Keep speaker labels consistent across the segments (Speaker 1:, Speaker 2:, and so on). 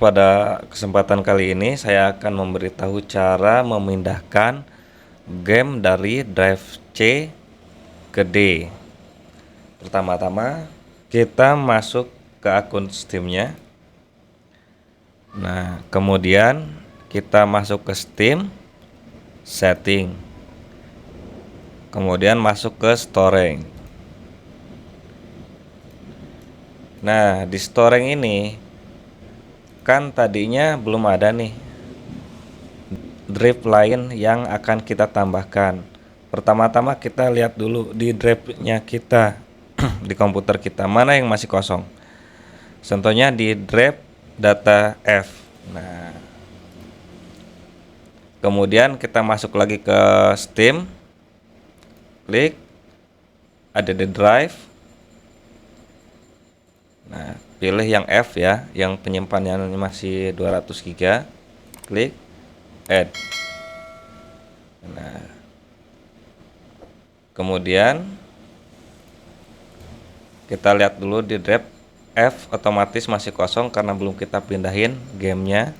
Speaker 1: Pada kesempatan kali ini saya akan memberitahu cara memindahkan game dari drive C ke D. Pertama-tama kita masuk ke akun Steam-nya. Nah, kemudian kita masuk ke Steam, setting. Kemudian masuk ke storage. Nah, di storage ini kan tadinya belum ada nih drive lain yang akan kita tambahkan. Pertama-tama kita lihat dulu di drive-nya kita di komputer kita mana yang masih kosong. Contohnya di drive data F. Nah, kemudian kita masuk lagi ke Steam, klik ada di drive. Nah, pilih yang F ya, yang penyimpanannya masih 200 GB, klik add. Nah, kemudian kita lihat dulu di drive F otomatis masih kosong karena belum kita pindahin gamenya.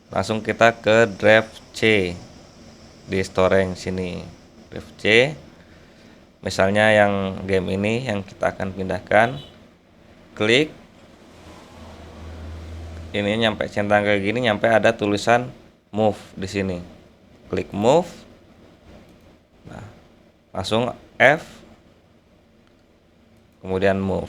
Speaker 1: Langsung kita ke drive C di storage sini, drive C. Misalnya yang game ini yang kita akan pindahkan, klik ini nyampe centang kayak gini, nyampe ada tulisan move di sini, klik move. Nah, langsung F kemudian move.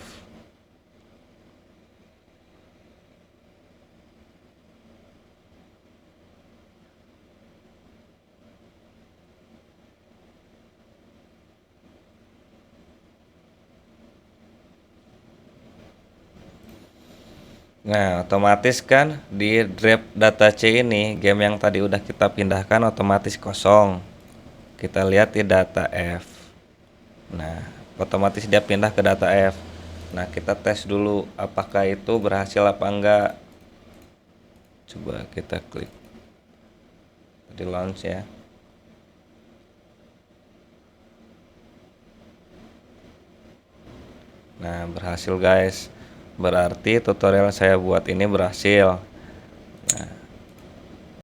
Speaker 1: Nah, otomatis kan di drive data C ini game yang tadi udah kita pindahkan otomatis kosong. Kita lihat di data F. Nah, otomatis dia pindah ke data F. Nah, kita tes dulu apakah itu berhasil apa enggak. Coba kita klik di launch ya. Nah, berhasil guys. Berarti tutorial saya buat ini berhasil.